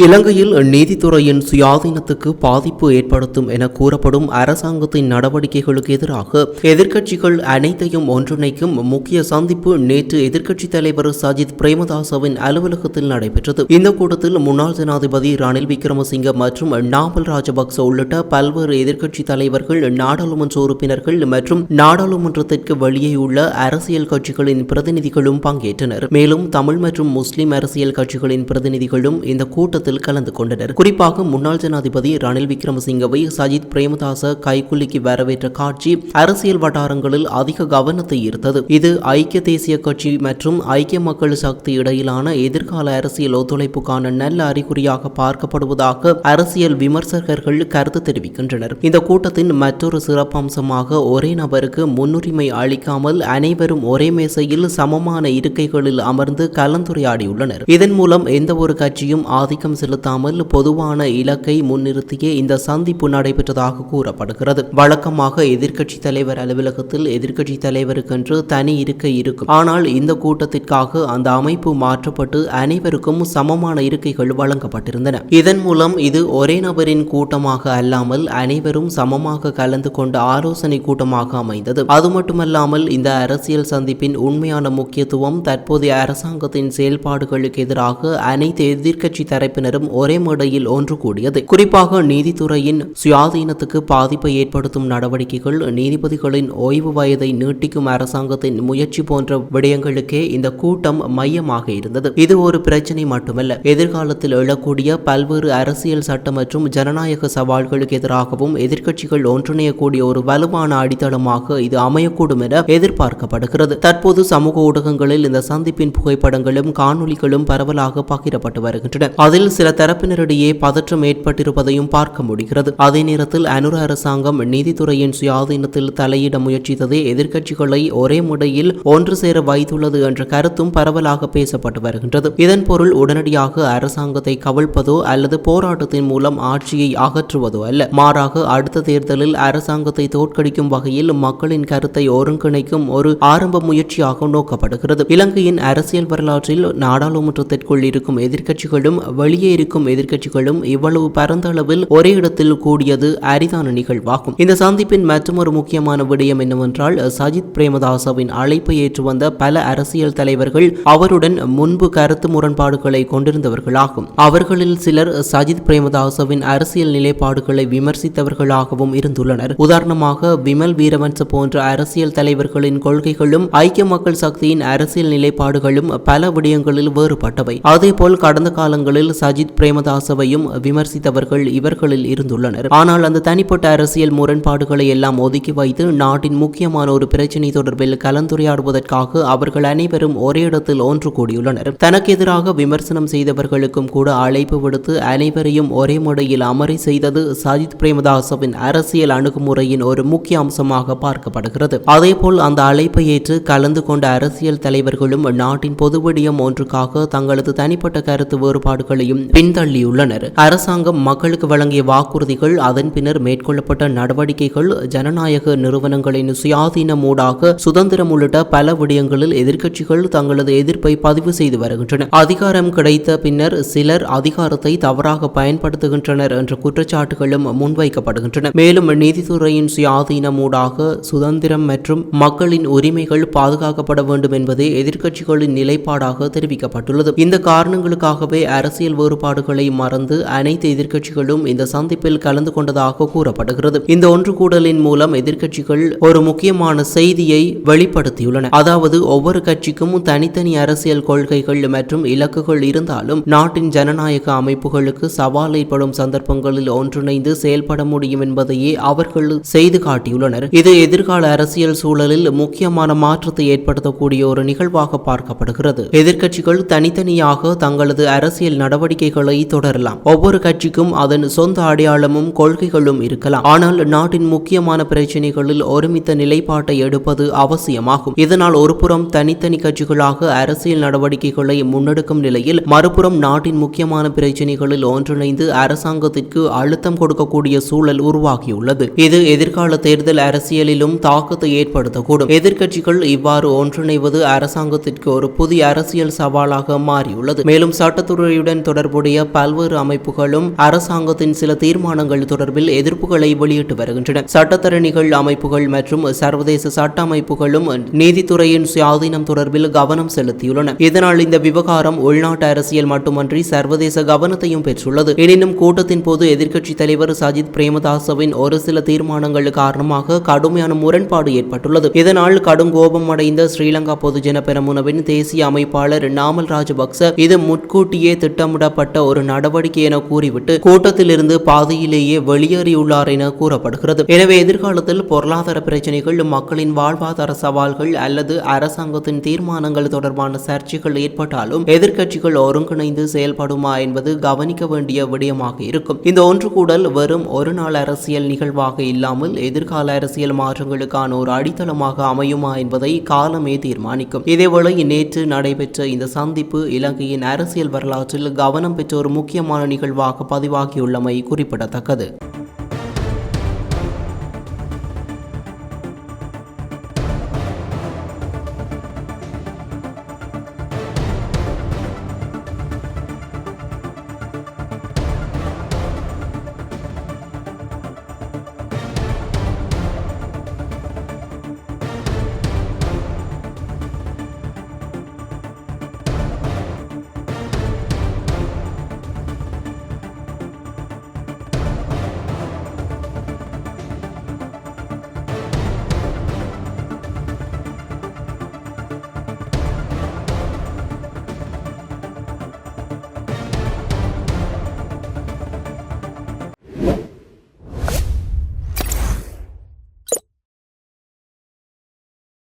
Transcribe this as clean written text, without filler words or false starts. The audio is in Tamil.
இலங்கையில் நீதித்துறையின் சுயாதீனத்துக்கு பாதிப்பு ஏற்படுத்தும் என கூறப்படும் அரசாங்கத்தின் நடவடிக்கைகளுக்கு எதிராக எதிர்க்கட்சிகள் அனைத்தையும் ஒன்றிணைக்கும் முக்கிய சந்திப்பு நேற்று எதிர்க்கட்சித் தலைவர் சஜித் பிரேமதாசவின் அலுவலகத்தில் நடைபெற்றது. இந்த கூட்டத்தில் முன்னாள் ஜனாதிபதி ரணில் விக்ரமசிங்க மற்றும் நாமல் ராஜபக்ச உள்ளிட்ட பல்வேறு எதிர்க்கட்சித் தலைவர்கள், நாடாளுமன்ற உறுப்பினர்கள் மற்றும் நாடாளுமன்றத்திற்கு வெளியே உள்ள அரசியல் கட்சிகளின் பிரதிநிதிகளும் பங்கேற்றனர். மேலும் தமிழ் மற்றும் முஸ்லிம் அரசியல் கட்சிகளின் பிரதிநிதிகளும் இந்த கூட்டத்தில் கலந்து கொண்டனர். குறிப்பாக முன்னாள் ஜனாதிபதி ரணில் விக்ரமசிங்கவை சஜித் பிரேமதாச கைகுலுக்கி வரவேற்ற காட்சி அரசியல் வட்டாரங்களில் அதிக கவனத்தை ஈர்த்தது. இது ஐக்கிய தேசிய கட்சி மற்றும் ஐக்கிய மக்கள் சக்தி இடையிலான எதிர்கால அரசியல் ஒத்துழைப்புக்கான நல்ல அறிகுறியாக பார்க்கப்படுவதாக அரசியல் விமர்சகர்கள் கருத்து தெரிவிக்கின்றனர். இந்த கூட்டத்தின் மற்றொரு சிறப்பம்சமாக ஒரே நபருக்கு முன்னுரிமை அளிக்காமல் அனைவரும் ஒரே மேசையில் சமமான இருக்கைகளில் அமர்ந்து கலந்துரையாடியுள்ளனர். இதன் மூலம் எந்த ஒரு கட்சியும் ஆதிக்கம் செலுத்தாமல் பொதுவான இலக்கை முன்னிறுத்தியே இந்த சந்திப்பு நடைபெற்றதாக கூறப்படுகிறது. வழக்கமாக எதிர்க்கட்சி தலைவர் அலுவலகத்தில் எதிர்க்கட்சி தலைவருக்கென்று தனி இருக்கை இருக்கும். ஆனால் இந்த கூட்டத்திற்காக அந்த அமைப்பு மாற்றப்பட்டு அனைவருக்கும் சமமான இருக்கைகள் வழங்கப்பட்டிருந்தன. இதன் மூலம் இது ஒரே நபரின் கூட்டமாக அல்லாமல் அனைவரும் சமமாக கலந்து கொண்ட ஆலோசனை கூட்டமாக அமைந்தது. அது மட்டுமல்லாமல் இந்த அரசியல் சந்திப்பின் உண்மையான முக்கியத்துவம் தற்போதைய அரசாங்கத்தின் செயல்பாடுகளுக்கு எதிராக அனைத்து எதிர்க்கட்சி தரப்பினரும் ஒரே மேடையில் ஒன்று கூடியது. குறிப்பாக நீதித்துறையின் சுயாதீனத்துக்கு பாதிப்பை ஏற்படுத்தும் நடவடிக்கைகள், நீதிபதிகளின் ஓய்வு வயதை நீட்டிக்கும் அரசாங்கத்தின் முயற்சி போன்ற விடயங்களுக்கே இந்த கூட்டம் மையமாக இருந்தது. இது ஒரு பிரச்சனை மட்டுமல்ல, எதிர்காலத்தில் எழக்கூடிய பல்வேறு அரசியல் சட்ட மற்றும் ஜனநாயக சவால்களுக்கு எதிராகவும் எதிர்க்கட்சிகள் ஒன்றிணையக்கூடிய ஒரு வலுவான அடித்தளமாக இது அமையக்கூடும் என எதிர்பார்க்கப்படுகிறது. தற்போது சமூக ஊடகங்களில் இந்த சந்திப்பின் புகைப்படங்களும் காணொலிகளும் பரவலாக பகிரப்பட்டு வருகின்றன. அதில் சில தரப்பினரிடையே பதற்றம் ஏற்பட்டிருப்பதையும் பார்க்க முடிகிறது. அதே நேரத்தில் அனுர அரசாங்கம் நீதித்துறையின் சுயாதீனத்தில் தலையிட முயற்சித்ததே எதிர்க்கட்சிகளை ஒரே முறையில் ஒன்று சேர வைத்துள்ளது என்ற கருத்தும் பரவலாக பேசப்பட்டு வருகின்றது. இதன் பொருள் உடனடியாக அரசாங்கத்தை கவிழ்ப்பதோ அல்லது போராட்டத்தின் மூலம் ஆட்சியை அகற்றுவதோ அல்ல. மாறாக அடுத்த தேர்தலில் அரசாங்கத்தை தோற்கடிக்கும் வகையில் மக்களின் கருத்தை ஒருங்கிணைக்கும் ஒரு ஆரம்ப முயற்சியாக நோக்கப்படுகிறது. இலங்கையின் அரசியல் வரலாற்றில் நாடாளுமன்றத்திற்குள் இருக்கும் எதிர்க்கட்சிகளும் வெளியே இருக்கும் எதிர்க்கட்சிகளும் இவ்வளவு பரந்த அளவில் ஒரே இடத்தில் கூடியது அரிதான நிகழ்வாகும். இந்த சந்திப்பின் மற்றொரு முக்கியமான விடயம் என்னவென்றால், சஜித் பிரேமதாசவின் அழைப்பை ஏற்று வந்த பல அரசியல் தலைவர்கள் அவருடன் முன்பு கருத்து முரண்பாடுகளை கொண்டிருந்தவர்களாகும். அவர்களில் சிலர் சஜித் பிரேமதாசவின் அரசியல் நிலைப்பாடுகளை விமர்சித்தவர்களாகவும் இருந்துள்ளனர். உதாரணமாக விமல் வீரவன்ச போன்ற அரசியல் தலைவர்களின் கொள்கைகளும் ஐக்கிய மக்கள் சக்தியின் அரசியல் நிலைப்பாடுகளும் பல விடயங்களில் வேறுபட்டவை. அதேபோல் கடந்த காலங்களில் சஜித் பிரேமதாசவையும் விமர்சித்தவர்கள் இவர்களில் இருந்துள்ளனர். ஆனால் அந்த தனிப்பட்ட அரசியல் முரண்பாடுகளை எல்லாம் ஒதுக்கி வைத்து நாட்டின் முக்கியமான ஒரு பிரச்சினை தொடர்பில் கலந்துரையாடுவதற்காக அவர்கள் அனைவரும் ஒரே இடத்தில் ஒன்று கூடியுள்ளனர். தனக்கு எதிராக விமர்சனம் செய்தவர்களுக்கும் கூட அழைப்பு விடுத்து அனைவரையும் ஒரே முறையில் அமரை செய்தது சஜித் பிரேமதாசவின் அரசியல் அணுகுமுறையின் ஒரு முக்கிய அம்சமாக பார்க்கப்படுகிறது. அதேபோல் அந்த அழைப்பை ஏற்று கலந்து கொண்ட அரசியல் தலைவர்களும் நாட்டின் பொது விடயம் ஒன்றுக்காக தங்களது தனிப்பட்ட கருத்து வேறுபாடுகளையும் பின்தள்ளியுள்ளனர். அரசாங்கம் மக்களுக்கு வழங்கிய வாக்குறுதிகள், அதன் பின்னர் மேற்கொள்ளப்பட்ட நடவடிக்கைகள், ஜனநாயக நிறுவனங்களின் சுயாதீனம் ஊடாக சுதந்திரம் உள்ளிட்ட பல விடயங்களில் எதிர்க்கட்சிகள் தங்களது எதிர்ப்பை பதிவு செய்து வருகின்றன. அதிகாரம் கிடைத்த பின்னர் சிலர் அதிகாரத்தை தவறாக பயன்படுத்துகின்றனர் என்ற குற்றச்சாட்டுகளும் முன்வைக்கப்படுகின்றன. மேலும் நீதித்துறையின் சுயாதீனம் ஊடாக சுதந்திரம் மற்றும் மக்களின் உரிமைகள் பாதுகாக்கப்பட வேண்டும் என்பதே எதிர்க்கட்சிகளின் நிலைப்பாடாக தெரிவிக்கப்பட்டுள்ளது. இந்த காரணங்களுக்காகவே அரசியல் வேறுபாடுகளை மறந்து அனைத்து எதிர்க்கட்சிகளும் இந்த சந்திப்பில் கலந்து கொண்டதாக கூறப்படுகிறது. இந்த ஒன்று கூடலின் மூலம் எதிர்க்கட்சிகள் ஒரு முக்கியமான செய்தியை வெளிப்படுத்தியுள்ளன. அதாவது ஒவ்வொரு கட்சிக்கும் தனித்தனி அரசியல் கொள்கைகள் மற்றும் இலக்குகள் இருந்தாலும் நாட்டின் ஜனநாயக அமைப்புகளுக்கு சவால் ஏற்படும் சந்தர்ப்பங்களில் ஒன்றிணைந்து செயல்பட முடியும் என்பதையே அவர்கள் செய்து காட்டியுள்ளனர். இது எதிர்கால அரசியல் சூழலில் முக்கியமான மாற்றத்தை ஏற்படுத்தக்கூடிய ஒரு நிகழ்வாக பார்க்கப்படுகிறது. எதிர்க்கட்சிகள் தனித்தனியாக தங்களது அரசியல் நடவடிக்கைகளை தொடரலாம். ஒவ்வொரு கட்சிக்கும் அதன் சொந்த அடையாளமும் கொள்கைகளும் இருக்கலாம். ஆனால் நாட்டின் முக்கியமான பிரச்சனைகளில் ஒருமித்த நிலைப்பாட்டை எடுப்பது அவசியமாகும். இதனால் ஒருபுறம் தனித்தனி கட்சிகளாக அரசியல் நடவடிக்கைகளை முன்னெடுக்கும் நிலையில் மறுபுறம் நாட்டின் முக்கியமான பிரச்சனைகளில் ஒன்றிணைந்து அரசாங்கத்திற்கு அழுத்தம் கொடுக்கக்கூடிய சூழல் உருவாகியுள்ளது. இது எதிர்கால தேர்தல் அரசியலிலும் தாக்கத்தை ஏற்படுத்தக்கூடும். எதிர்க்கட்சிகள் இவ்வாறு ஒன்றிணைவது அரசாங்கத்திற்கு ஒரு புதிய அரசியல் சவாலாக மாறியுள்ளது. மேலும் சட்டத்துறையுடன் தொடர்பு தொடர்புடைய பல்வேறு அமைப்புகளும் அரசாங்கத்தின் சில தீர்மானங்கள் தொடர்பில் எதிர்ப்புகளை வெளியிட்டு வருகின்றன. சட்டத்தரணிகள் அமைப்புகள் மற்றும் சர்வதேச சட்ட அமைப்புகளும் நீதித்துறையின் சுயாதீனம் தொடர்பில் கவனம் செலுத்தியுள்ளன. இதனால் இந்த விவகாரம் உள்நாட்டு அரசியல் மட்டுமன்றி சர்வதேச கவனத்தையும் பெற்றுள்ளது. எனினும் கூட்டத்தின் போது எதிர்க்கட்சித் தலைவர் சஜித் பிரேமதாசவின் ஒரு சில தீர்மானங்கள் காரணமாக கடுமையான முரண்பாடு ஏற்பட்டுள்ளது. இதனால் கடும் கோபம் அடைந்த ஸ்ரீலங்கா பொதுஜன பெரமுனவின் தேசிய அமைப்பாளர் நாமல் ராஜபக்ச இது முன்கூட்டியே திட்டமிடப்பட்ட ஒரு நடவடிக்கை என கூறிவிட்டு கூட்டத்திலிருந்து பாதியிலேயே வெளியேறியுள்ளார் என கூறப்படுகிறது. எனவே எதிர்காலத்தில் பொருளாதார பிரச்சினைகள், மக்களின் வாழ்வாதார சவால்கள் அல்லது அரசாங்கத்தின் தீர்மானங்கள் தொடர்பான சர்ச்சைகள் ஏற்பட்டாலும் எதிர்க்கட்சிகள் ஒருங்கிணைந்து செயல்படுமா என்பது கவனிக்க வேண்டிய விடயமாக இருக்கும். இந்த ஒன்று கூடல் வெறும் ஒரு நாள் அரசியல் நிகழ்வாக இல்லாமல் எதிர்கால அரசியல் மாற்றங்களுக்கான ஒரு அடித்தளமாக அமையுமா என்பதை காலமே தீர்மானிக்கும். இதேவேளை நேற்று நடைபெற்ற இந்த சந்திப்பு இலங்கையின் அரசியல் வரலாற்றில் கவனம் பெற்ற ஒரு முக்கியமான நிகழ்வாக பதிவாகியுள்ளமை குறிப்பிடத்தக்கது.